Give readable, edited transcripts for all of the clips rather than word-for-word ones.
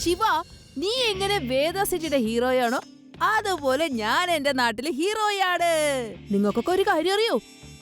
ശിവ, നീ എങ്ങനെ വേദ സിറ്റിയുടെ ഹീറോയാണോ അതുപോലെ ഞാൻ എന്റെ നാട്ടിലെ ഹീറോയാണ്. നിങ്ങൾക്കൊക്കെ ഒരു കാര്യം അറിയോ?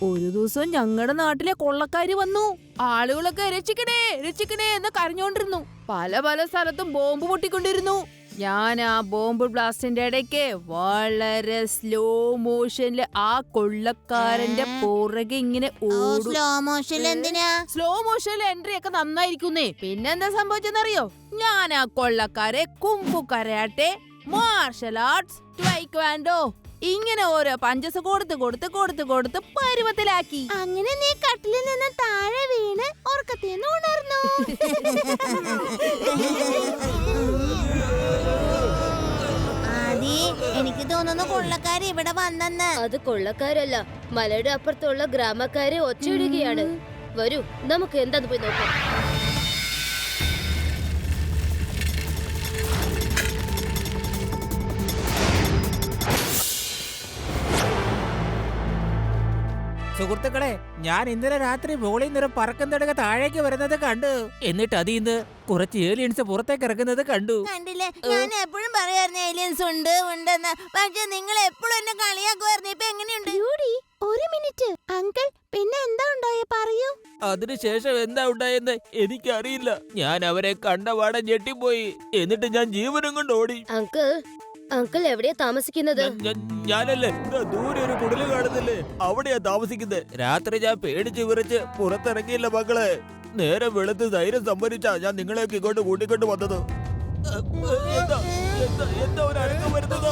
ഒരു ദിവസം ഞങ്ങളുടെ നാട്ടിലെ കൊള്ളക്കാര് വന്നു. ആളുകളൊക്കെ രക്ഷിക്കണേ രക്ഷിക്കണേ എന്ന് കരഞ്ഞോണ്ടിരുന്നു. പല പല സ്ഥലത്തും ബോംബ് പൊട്ടിക്കൊണ്ടിരുന്നു. ഞാൻ ആ ബോംബ് ബ്ലാസ്റ്റിന്റെ ഇടയ്ക്ക് വളരെ സ്ലോ മോഷനില് ആ കൊള്ളക്കാരന്റെ പുറകെ ഇങ്ങനെ ഓടും. സ്ലോ മോഷനിൽ എൻട്രി ഒക്കെ നന്നായിരിക്കുന്നേ. പിന്നെന്താ സംഭവിച്ചെന്നറിയോ? ഞാൻ ആ കൊള്ളക്കാരെ കുംഫു കരാട്ടെ, മാർഷൽ ആർട്സ്, ടൈക്വാൻഡോ ഇങ്ങനെ ഓരോ പഞ്ചസ് കൊടുത്ത് പരുവത്തിലാക്കി. അങ്ങനെ നീ കട്ടിലിൽ നിന്ന് താഴെ വീണ് ഉറക്കത്തിന്ന് ഉണർന്നു. എനിക്ക് തോന്നുന്നു കൊള്ളക്കാര് ഇവിടെ വന്നെന്ന്. അത് കൊള്ളക്കാരല്ല, മലയുടെ അപ്പുറത്തുള്ള ഗ്രാമക്കാരെ ഒച്ചയിടുകയാണ്. വരൂ, നമുക്ക് എന്താന്ന് പോയി നോക്കാം. സുഹൃത്തുക്കളെ, ഞാൻ ഇന്നലെ രാത്രി മുകളിൽ നിന്നും പറക്കുന്നടക താഴേക്ക് വരുന്നത് കണ്ടു. എന്നിട്ട് അതിന്ന് കുറച്ച് ഏലിയൻസ് പുറത്തേക്ക് ഇറങ്ങുന്നത് കണ്ടു. കണ്ടില്ലേ, ഞാൻ എപ്പോഴും പറയായിരുന്നു ഏലിയൻസ് ഉണ്ട് ഉണ്ടെന്ന്. പക്ഷെ നിങ്ങൾ എപ്പോഴും എന്നെ കളിയാക്കുമായിരുന്നു. ഇപ്പൊ എങ്ങനെയുണ്ട്? ഒരു മിനിറ്റ് അങ്കിൾ, പിന്നെ എന്താ ഉണ്ടായ പറയൂ. അതിനുശേഷം എന്താ ഉണ്ടായെന്ന് എനിക്കറിയില്ല. ഞാൻ അവരെ കണ്ടപാടെ ഞെട്ടിപ്പോയി. എന്നിട്ട് ഞാൻ ജീവനും കൊണ്ട് ഓടി. അങ്കിൾ എവിടെയാ താമസിക്കുന്നത്? ഞാനല്ലേ ദൂരെ ഒരു കുടില് കാണുന്നില്ലേ, അവിടെയാ താമസിക്കുന്നത്. രാത്രി ഞാൻ പേടിച്ച് വിറച്ച് പുറത്തിറങ്ങിയില്ല മക്കളെ. നേരെ വെളുത്ത് ധൈര്യം സംഭരിച്ചാ ഞാൻ നിങ്ങളെയൊക്കെ ഇങ്ങോട്ട് കൂട്ടിക്കൊണ്ട് വന്നത്. എന്താ ഒരു അനക്കം വരുന്നത്?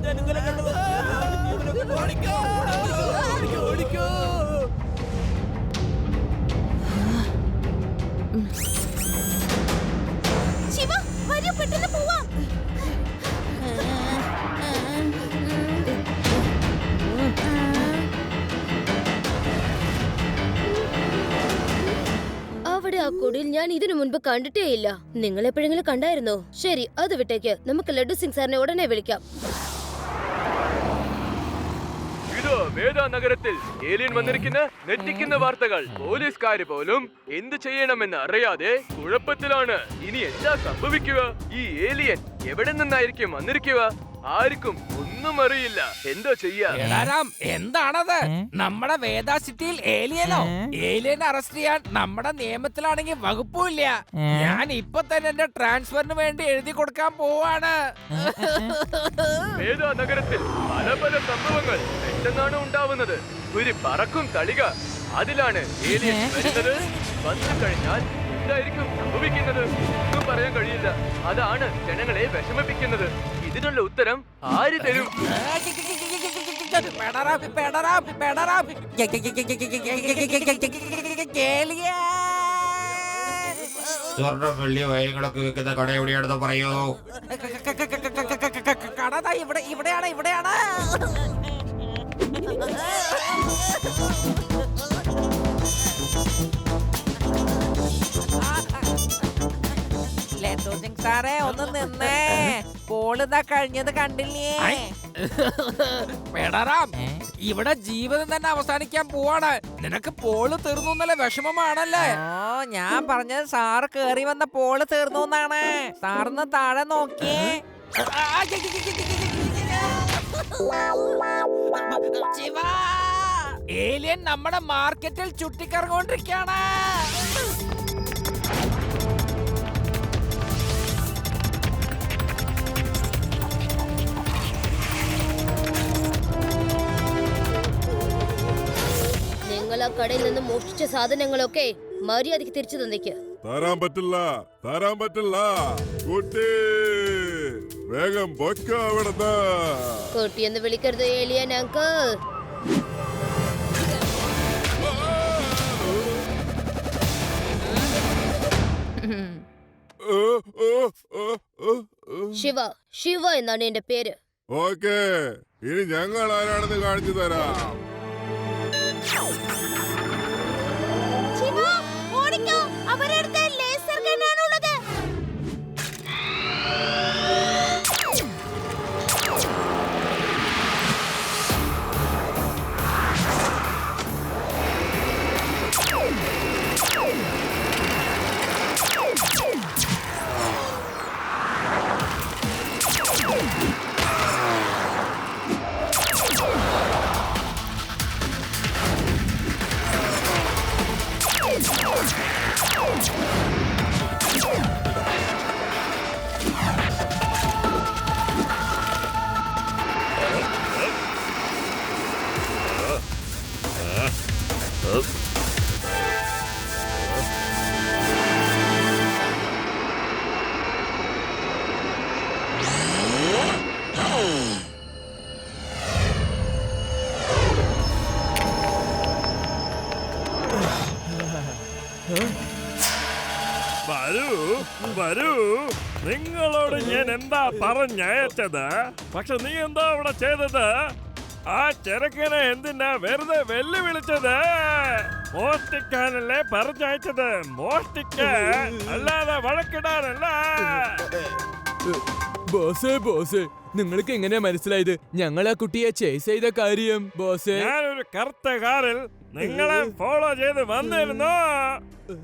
ഞാൻ ഇന്നലെ കണ്ടത്. ഓടിക്കോ. ശിവ, വരൂ, പെട്ടെന്ന് പോവാം. അവിടെ ആ കുടിൽ ഞാൻ ഇതിനു മുൻപ് കണ്ടിട്ടേ ഇല്ല. നിങ്ങൾ എപ്പോഴെങ്കിലും കണ്ടായിരുന്നോ? ശരി, അത് വിട്ടേക്ക്. നമുക്ക് ലഡു സിംഗ് സാറിനെ ഉടനെ വിളിക്കാം. വേദ നഗരത്തിൽ ഏലിയൻ വന്നിരിക്കുന്ന നെറ്റിക്കുന്ന വാർത്തകൾ. പോലീസുകാര് പോലും എന്ത് ചെയ്യണമെന്ന് അറിയാതെ കുഴപ്പത്തിലാണ്. ഇനി എന്താ സംഭവിക്കുക? ഈ ഏലിയൻ എവിടെ നിന്നായിരിക്കും വന്നിരിക്കുക? ആർക്കും ഒന്നും അറിയില്ല. എന്താ ചെയ്യാ? എന്താണത്? നമ്മുടെ വേദ സിറ്റിയിൽ ഏലിയനോ? ഏലിയനെ അറസ്റ്റ് ചെയ്യാൻ നമ്മുടെ നിയമത്തിലാണെങ്കിൽ വകുപ്പില്ല. ഞാൻ ഇപ്പൊ തന്നെ എന്റെ ട്രാൻസ്ഫറിന് വേണ്ടി എഴുതി കൊടുക്കാൻ പോവാണ്. വേദ നഗരത്തിൽ പല പല സംഭവങ്ങൾ പെട്ടെന്നാണ് ഉണ്ടാവുന്നത്. ഒരു പറക്കും തളിക, അതിലാണ് ഏലിയൻ വരുന്നത്. വന്നു കഴിഞ്ഞാൽ എന്തായിരിക്കും സംഭവിക്കുന്നത് ഒന്നും പറയാൻ കഴിയില്ല. അതാണ് ജനങ്ങളെ വിഷമിപ്പിക്കുന്നത്. ഇതിനുള്ള ഉത്തരം ആര് തരും? സ്വർണ്ണം വെള്ളി വയങ്ങളൊക്കെ വെക്കുന്ന കട എവിടെയാണെന്ന് പറയൂ. കട ഇവിടെയാണ്. ലഡു സിംഗ് സാറേ, ഒന്ന് നിന്നേ. പോളിതാ കഴിഞ്ഞത് കണ്ടില്ലേ? പെടറാം, ഇവിടെ ജീവിതം തന്നെ അവസാനിക്കാൻ പോവാണ്. നിനക്ക് പോള് തീർന്നു എന്നല്ലേ വിഷമമാണല്ലേ? ഞാൻ പറഞ്ഞത് സാറ് കേറി വന്ന പോള് തീർന്നു എന്നാണ്. സാറിന്ന് താഴെ നോക്കിയേ. ഏലിയൻ നമ്മുടെ മാർക്കറ്റിൽ ചുറ്റിക്കറങ്ങോണ്ടിരിക്കാണ്. നിങ്ങൾ ആ കടയിൽ നിന്ന് മോഷ്ടിച്ച സാധനങ്ങളൊക്കെ മര്യാദയ്ക്ക് തിരിച്ചു തന്നേക്ക്. തരാൻ പറ്റില്ല കുട്ടി, വേഗം പൊയ്ക്കോ അവിടുന്ന്. കുട്ടിയെന്ന് വിളിക്കരുത് ഏലിയൻ അങ്കിൾ. ശിവ എന്നാണ് എന്റെ പേര്. ഓക്കേ, ഇനി ഞങ്ങൾ ആരാണെന്ന് കാണിച്ചു തരാം. ശിവ, ഓടിക്കോ. അവരുടെ അടുത്ത് ലേസർ ഗണ്ണാണുള്ളത്. വരൂ വരൂ, നിങ്ങളോട് ഞാൻ എന്താ പറഞ്ഞയച്ചത്? പക്ഷെ നീ എന്താ അവിടെ ചെയ്തത്? ആ ചെറുക്കനെ എന്തിനാ വെറുതെ വെല്ലുവിളിച്ചത്? മോഷ്ടിക്കാനല്ലേ പറഞ്ഞയച്ചത്? മോഷ്ടിക്കാൻ, അല്ലാതെ വഴക്കിടാനല്ല. ബോസേ നിങ്ങൾക്ക് എങ്ങനെയാ മനസ്സിലായത് ഞങ്ങൾ ആ കുട്ടിയെ ചേസ് ചെയ്ത കാര്യം? ബോസേ, ഞാനൊരു കറുത്ത കാറിൽ നിങ്ങളെ ഫോളോ ചെയ്ത് വന്നിരുന്നു.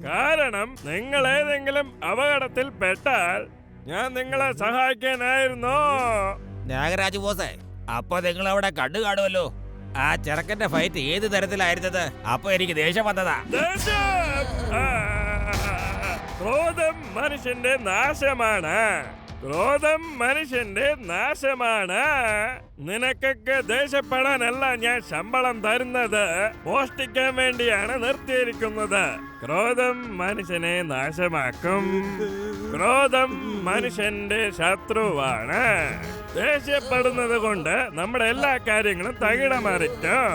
കാരണം നിങ്ങൾ ഏതെങ്കിലും അപകടത്തിൽ പെട്ടാൽ ഞാൻ നിങ്ങളെ സഹായിക്കാനായിരുന്നു. നാഗരാജ് ബോസേ, അപ്പൊ നിങ്ങൾ അവിടെ കണ്ടു കാണുമല്ലോ ആ ചെറുക്കന്റെ ഫൈറ്റ് ഏത് തരത്തിലായിരുന്നത്. അപ്പൊ എനിക്ക് ദേഷ്യം വന്നതാ. ദേഷ്യം! ക്രോധം മനുഷ്യന്റെ നാശമാണ്. ക്രോധം മനുഷ്യന്റെ നാശമാണ്. നിനക്കൊക്കെ ദേഷ്യപ്പെടാനല്ല ഞാൻ ശമ്പളം തരുന്നത്, മോഷ്ടിക്കാൻ വേണ്ടിയാണ് നിർത്തിയിരിക്കുന്നത്. ക്രോധം മനുഷ്യനെ നാശമാക്കും. ക്രോധം മനുഷ്യന്റെ ശത്രുവാണ്. ദേഷ്യപ്പെടുന്നത് കൊണ്ട് നമ്മുടെ എല്ലാ കാര്യങ്ങളും തകിടമറിക്കും.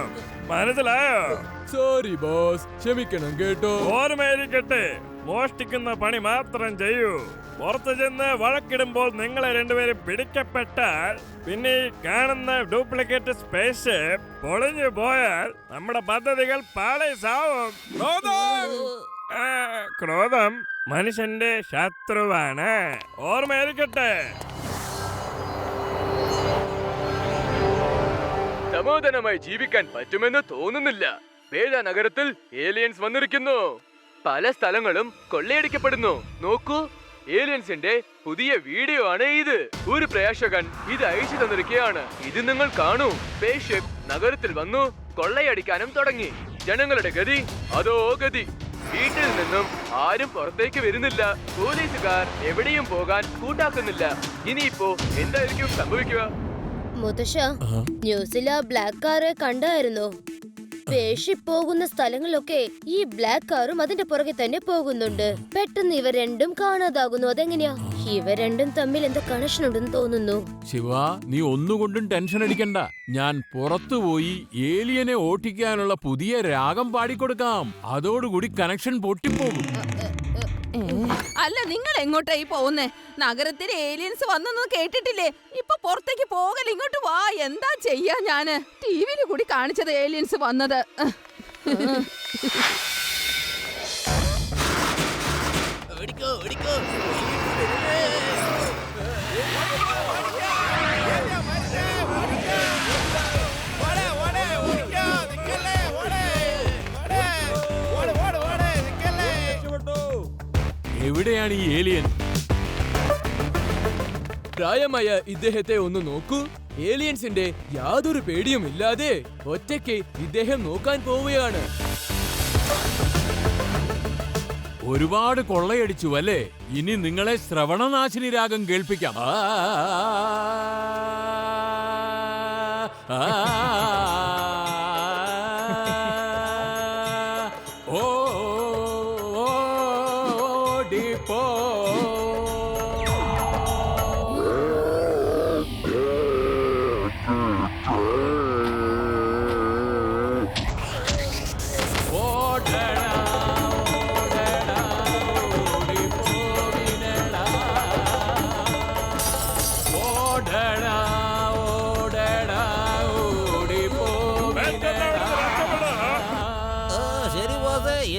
മനസ്സിലായോ? സോറി ബോസ്, ക്ഷമിക്കണം കേട്ടോ. ഓർമ്മയിരിക്കട്ടെ, മോഷ്ടിക്കുന്ന പണി മാത്രം ചെയ്യൂ. പുറത്തു ചെന്ന് വഴക്കിടുമ്പോൾ നിങ്ങളെ രണ്ടുപേരും പിടിക്കപ്പെട്ടാൽ പിന്നെ ഈ കാണുന്ന ഡ്യൂപ്ലിക്കേറ്റ് സ്പേസ് പൊളിഞ്ഞു പോയാൽ നമ്മുടെ പദ്ധതികൾ പാളീസാവും. ക്രോധം മനുഷ്യന്റെ ശത്രുവാണ്. ഓർമ്മയിരിക്കട്ടെ. സമാധാനമായി ജീവിക്കാൻ പറ്റുമെന്ന് തോന്നുന്നില്ല. വേദ നഗരത്തിൽ ഏലിയൻസ് വന്നിരിക്കുന്നു. പല സ്ഥലങ്ങളും കൊള്ളയടിക്കപ്പെടുന്നു. നോക്കൂ, ഏലിയൻസിന്റെ പുതിയ വീഡിയോ ആണ് ഇത്. ഒരു പ്രേക്ഷകൻ ഇത് അയച്ചു തന്നിരിക്കുകയാണ്. ഇത് നിങ്ങൾ കാണൂ. സ്പേസ് ഷിപ്പ് നഗരത്തിൽ വന്നു കൊള്ളയടിക്കാനും തുടങ്ങി. ജനങ്ങളുടെ ഗതി അതോ ഗതി. വീട്ടിൽ നിന്നും ആരും പുറത്തേക്ക് വരുന്നില്ല. പോലീസുകാർ എവിടെയും പോകാൻ കൂട്ടാക്കുന്നില്ല. ഇനിയിപ്പോ എന്തായിരിക്കും സംഭവിക്കുക? മുത്തശ്ശ, ന്യൂസിൽ ആ ബ്ലാക്ക് കാറെ കണ്ടായിരുന്നോ? സ്പേസ്ഷിപ്പ് പോകുന്ന സ്ഥലങ്ങളിലൊക്കെ ഈ ബ്ലാക്ക് കാറും അതിന്റെ പുറകെ തന്നെ പോകുന്നുണ്ട്. പെട്ടെന്ന് ഇവ രണ്ടും കാണാതാകുന്നു. അതെങ്ങനെയാ? ഇവ രണ്ടും തമ്മിൽ എന്താ കണക്ഷൻ ഉണ്ടെന്ന് തോന്നുന്നു. ശിവ, നീ ഒന്നുകൊണ്ടും ടെൻഷൻ അടിക്കണ്ട. ഞാൻ പുറത്തുപോയി ഏലിയനെ ഓട്ടിക്കാനുള്ള പുതിയ രാഗം പാടിക്കൊടുക്കാം. അതോടുകൂടി കണക്ഷൻ പൊട്ടിപ്പോകും. അല്ല, നിങ്ങൾ എങ്ങോട്ടായി പോകുന്നേ? നഗരത്തിൽ ഏലിയൻസ് വന്നെന്ന് കേട്ടിട്ടില്ലേ? ഇപ്പൊ പുറത്തേക്ക് പോകൽ. ഇങ്ങോട്ട് വാ. എന്താ ചെയ്യാ? ഞാന് ടിവിയിൽ കൂടി കാണിച്ചത് ഏലിയൻസ് വന്നത്. എവിടെയാണ് ഈ ഏലിയൻ? പ്രായമായ ഇദ്ദേഹത്തെ ഒന്ന് നോക്കൂ. ഏലിയൻസിന്റെ യാതൊരു പേടിയും ഇല്ലാതെ ഒറ്റയ്ക്ക് ഇദ്ദേഹം നോക്കാൻ പോവുകയാണ്. ഒരുപാട് കൊള്ളയടിച്ചു അല്ലേ? ഇനി നിങ്ങളെ ശ്രവണനാശിനി രാഗം കേൾപ്പിക്കാം.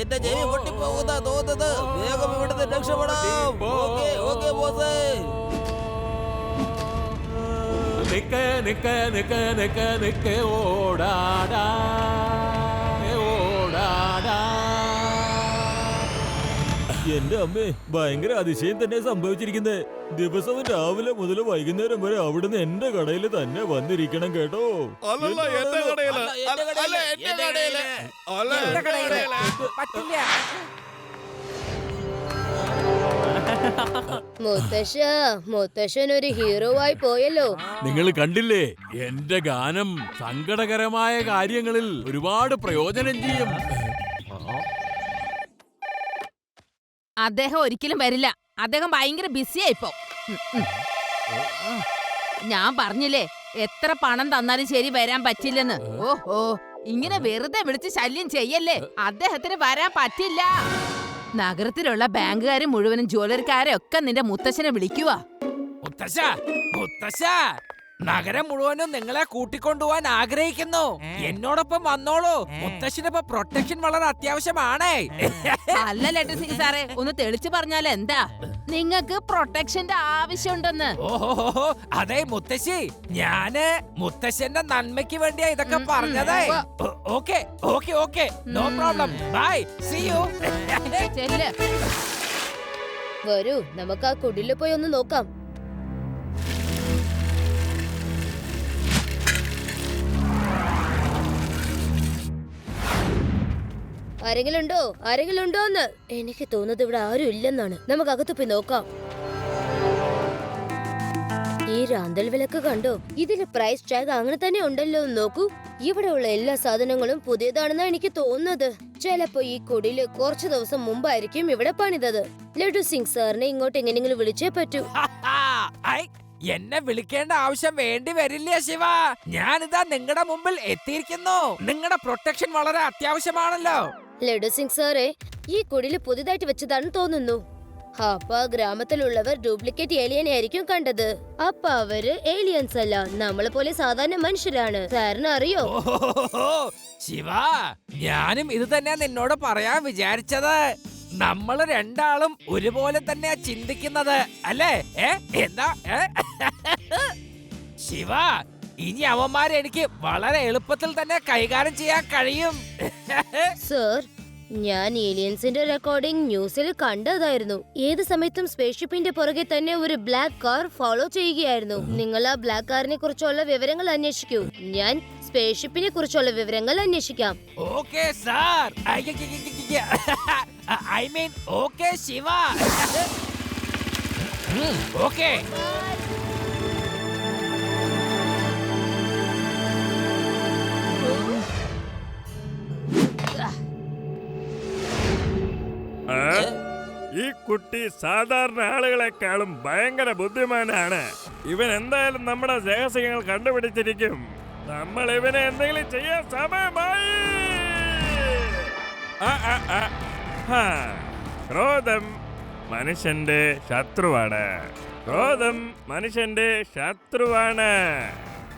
എന്റെ ചെവി പൊട്ടിപ്പോകുന്ന തോന്നുന്നത്. വേഗം ഇവിടുന്ന് രക്ഷപ്പെടാം. ഓക്കേ, ഓക്കേ ബോസേ. നിക്ക് നിക്ക് നിക്ക് നിക്ക് നിക്ക് ഓടാടാ ഓടാടാ. എന്റെ അമ്മേ, ഭയങ്കര അതിശയം തന്നെ സംഭവിച്ചിരിക്കുന്നത്. ദിവസവും രാവിലെ മുതൽ വൈകുന്നേരം വരെ അവിടുന്ന് എന്റെ കടയിൽ തന്നെ വന്നിരിക്കണം കേട്ടോ. അല്ലല്ല, എന്റെ കടയില്. അല്ല, എന്റെ കടയില്. അല്ല, എന്റെ കടയില്. പറ്റില്ല. മുത്തശ്ശൻ ഒരു ഹീറോ ആയി പോയല്ലോ. നിങ്ങൾ കണ്ടില്ലേ? എന്റെ ഗാനം സങ്കടകരമായ കാര്യങ്ങളിൽ ഒരുപാട് പ്രയോജനം ചെയ്യും. അദ്ദേഹം ഒരിക്കലും വരില്ല. അദ്ദേഹം ഭയങ്കര ബിസിയാ ഇപ്പൊ. ഞാൻ പറഞ്ഞില്ലേ, എത്ര പണം തന്നാലും ശരി വരാൻ പറ്റില്ലെന്ന്. ഓഹോ, ഇങ്ങനെ വെറുതെ വിളിച്ച് ശല്യം ചെയ്യല്ലേ. അദ്ദേഹത്തിന് വരാൻ പറ്റില്ല. നഗരത്തിലുള്ള ബാങ്കുകാരെ മുഴുവനും ജ്വല്ലറിക്കാരെ ഒക്കെ നിന്റെ മുത്തശ്ശനെ വിളിക്കുക. മുത്തശ്ശ മുത്തശ്ശ, നഗരം മുഴുവനും നിങ്ങളെ കൂട്ടിക്കൊണ്ടുപോവാൻ ആഗ്രഹിക്കുന്നു. എന്നോടൊപ്പം വന്നോളൂ. മുത്തശ്ശിനിപ്പോ പ്രൊട്ടക്ഷൻ വളരെ അത്യാവശ്യമാണേ. അല്ല ലെറ്റർ സിംഗ് സാറേ, ഒന്ന് തെളിച്ചു പറഞ്ഞാൽ എന്താ? നിങ്ങക്ക് പ്രൊട്ടക്ഷന്റെ ആവശ്യമുണ്ടെന്ന്. ഓഹോ, അതെ മുത്തശ്ശി, ഞാന് മുത്തശ്ശന്റെ നന്മയ്ക്ക് വേണ്ടിയാ ഇതൊക്കെ പറഞ്ഞതേ. Okay okay okay, no problem, bye, see you. ചെല്ല്. വരൂ, നമുക്ക് ആ കുടില് പോയി ഒന്ന് നോക്കാം. ആരെങ്കിലും ഉണ്ടോന്ന്? എനിക്ക് തോന്നുന്നത് ഇവിടെ ആരും ഇല്ലെന്നാണ്. നമുക്ക് അകത്ത് പോയി നോക്കാം. ഈ റാന്തൽ വിളക്ക് കണ്ടോ? ഇതിന് പ്രൈസ് ടാഗ് അങ്ങനെ തന്നെ ഉണ്ടല്ലോ. നോക്കൂ, ഇവിടെയുള്ള എല്ലാ സാധനങ്ങളും പുതിയതാണെന്നാണ് എനിക്ക് തോന്നുന്നത്. ചിലപ്പോ ഈ കുടില് കുറച്ചു ദിവസം മുമ്പായിരിക്കും ഇവിടെ പണിതത്. ലഡു സിംഗ് സാറിനെ ഇങ്ങോട്ട് എങ്ങനെയെങ്കിലും വിളിച്ചേ പറ്റൂ. എന്നെ വിളിക്കേണ്ട ആവശ്യം വേണ്ടി വരില്ല ശിവ. ഞാനിതാ നിങ്ങളുടെ മുമ്പിൽ എത്തിയിരിക്കുന്നു. നിങ്ങളുടെ പ്രൊട്ടക്ഷൻ വളരെ അത്യാവശ്യമാണല്ലോ. ലഡു സിംഗ് സാറേ, ഈ കുടില് പുതിയതായിട്ട് വെച്ചതാണെന്ന് തോന്നുന്നു. അപ്പൊ ഗ്രാമത്തിലുള്ളവർ ഡ്യൂപ്ലിക്കേറ്റ് ഏലിയനെ ആയിരിക്കും കണ്ടത്. അപ്പൊ അവര് ഏലിയൻസ് അല്ല, നമ്മളെ പോലെ സാധാരണ മനുഷ്യരാണ്. സാറിന് അറിയോ? ശിവ, ഞാനും ഇത് തന്നെ നിന്നോട് പറയാൻ വിചാരിച്ചത്. നമ്മള് രണ്ടാളും ഒരുപോലെ തന്നെയാ ചിന്തിക്കുന്നത്, അല്ലേ? എന്താ ശിവ, ഇനി അവന്മാരെ എനിക്ക് വളരെ എളുപ്പത്തിൽ തന്നെ കൈകാര്യം ചെയ്യാൻ കഴിയും. സർ, ഞാൻ ഏലിയൻസിന്റെ റെക്കോർഡിംഗ് ന്യൂസിൽ കണ്ടതായിരുന്നു. ഏത് സമയത്തും സ്പേസ്ഷിപ്പിന്റെ പുറകെ തന്നെ ഒരു ബ്ലാക്ക് കാർ ഫോളോ ചെയ്യുകയായിരുന്നു. നിങ്ങൾ ആ ബ്ലാക്ക് കാറിനെ കുറിച്ചുള്ള വിവരങ്ങൾ അന്വേഷിക്കൂ. ഞാൻ സ്പേസ്ഷിപ്പിനെ കുറിച്ചുള്ള വിവരങ്ങൾ അന്വേഷിക്കാം. Okay sir. I mean okay Shiva. Okay. ഈ കുട്ടി സാധാരണ ആളുകളെക്കാളും ഭയങ്കര ബുദ്ധിമാനാണ്. ഇവൻ എന്തായാലും നമ്മുടെ രഹസ്യങ്ങൾ കണ്ടുപിടിച്ചിരിക്കും. നമ്മൾ ഇവനെ എന്തെങ്കിലും ചെയ്യാൻ സമയമായി. ക്രോധം മനുഷ്യന്റെ ശത്രുവാണ്. ക്രോധം മനുഷ്യന്റെ ശത്രുവാണ്.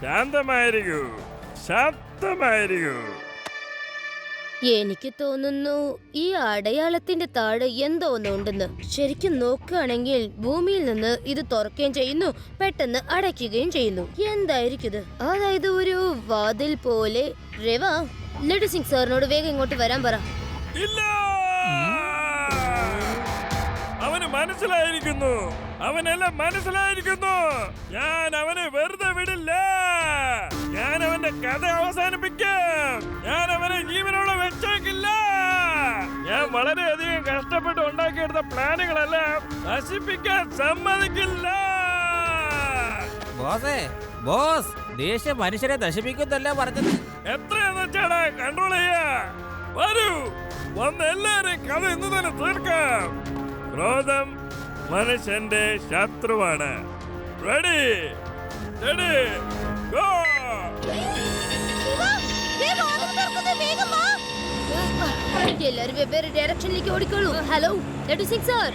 ശാന്തമായിരിക്കൂ, ശാന്തമായിരിക്കൂ. എനിക്ക് തോന്നുന്നു ഈ അടയാളത്തിന്റെ താഴെ എന്തോ ഒന്നുണ്ടെന്ന്. ശരിക്കും നോക്കുകയാണെങ്കിൽ ഭൂമിയിൽ നിന്ന് ഇത് തുറക്കുകയും ചെയ്യുന്നു, പെട്ടെന്ന് അടയ്ക്കുകയും ചെയ്യുന്നു. എന്തായിരിക്കും ഇത്? അതായത് ഒരു വാതിൽ പോലെ. രവ, ലഡു സിംഗ് സാറിനോട് വേഗം ഇങ്ങോട്ട് വരാൻ പറ. ഇല്ല, അവന് മനസ്സിലായിരിക്കുന്നു. അവനെല്ലാം മനസ്സിലായിരിക്കുന്നു. ഞാൻ അവനെ വെറുതെ വിടില്ല. ഞാൻ അവന്റെ കഥ അവസാനിപ്പിക്കാം. ഞാൻ അവനെ ജീവനോടെ വെച്ചേക്കില്ല. ഞാൻ വളരെയധികം കഷ്ടപ്പെട്ട് ഉണ്ടാക്കിയെടുത്ത പ്ലാനുകളെല്ലാം നശിപ്പിക്കാൻ സമ്മതിക്കില്ല. ബോസ്, ദേഷ്യം മനുഷ്യരെ നശിപ്പിക്കുന്നല്ല പറഞ്ഞത്. എത്രയെന്ന് വെച്ചാണ് കൺട്രോൾ ചെയ്യാ. വരൂ, വന്ന് എല്ലാരെയും കഥ ഇന്ന് തന്നെ തീർക്കാം. ക്രോധം മനുഷ്യന്റെ ശത്രുവാണ്. Ready, ready, go. എല്ലാരും വെവ്വേറെ ഡയറക്ഷനിലേക്ക് ഓടിക്കോളൂ. Hello Laddu Singh sir.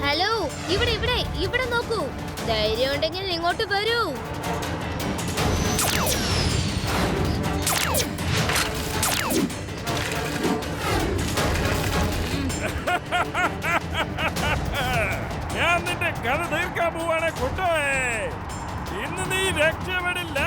Hello, ഇവിടെ ഇവിടെ ഇവിടെ നോക്കൂ. ധൈര്യം ഉണ്ടെങ്കിൽ ഇങ്ങോട്ട് വരൂ. ഞാൻ നിന്റെ കഥ തീർക്കാൻ പോവാണ് കുട്ടോയെ. ഇന്ന് നീ രക്ഷപ്പെടില്ല.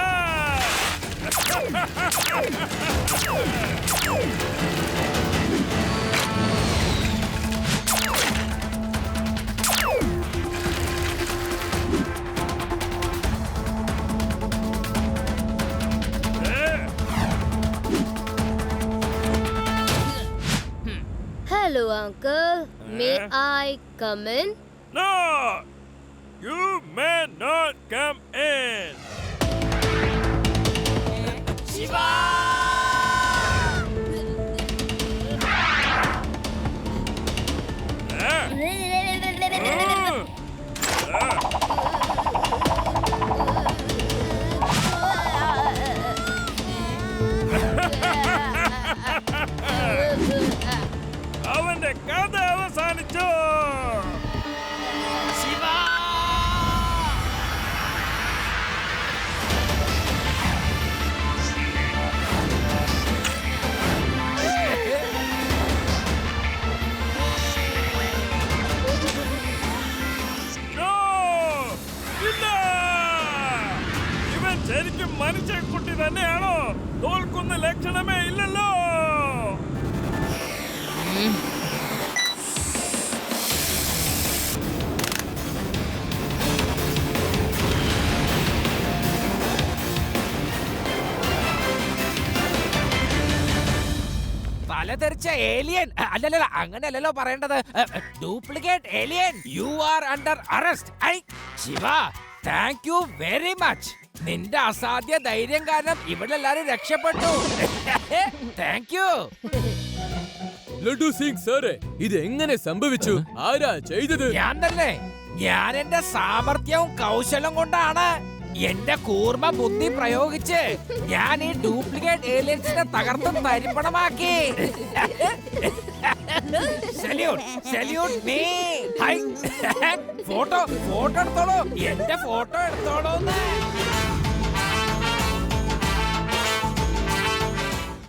Hello, uncle. May I come in? No! You may not come in. അവന്റെ കഥ അവസാനിച്ചു. No! ഇല്ല! ഇവൻ ശരിക്കും മനുഷ്യക്കുട്ടി തന്നെയാണോ? തോൽക്കുന്ന ലക്ഷണമേ ഇല്ലല്ലോ. തലതെറിച്ച ഏലിയൻ അല്ലല്ല അങ്ങനെയല്ലല്ലോ പറയേണ്ടത്. Duplicate alien, you are under arrest. I Shiva, thank you very much. നിന്റെ അസാധ്യ ധൈര്യം കാരണം ഇവിടെ എല്ലാരും രക്ഷപ്പെട്ടു. Thank you. ലഡു സിംഗ് സാറേ, ഇത് എങ്ങനെ സംഭവിച്ചു? ആരാ ചെയ്തത്? ഞാൻ തന്നെ. ഞാൻ എന്റെ സാമർത്ഥ്യവും കൗശലം കൊണ്ടാണ്, എന്റെ കൂർമ്മ ബുദ്ധി പ്രയോഗിച്ച് ഞാൻ ഈ ഡ്യൂപ്ലിക്കേറ്റ് ഏലിയൻസിനെ തകർത്തും തരിപ്പണമാക്കി. Salute, salute me. ഫോട്ടോ എടുത്തോളൂ, എന്റെ ഫോട്ടോ എടുത്തോളൂ.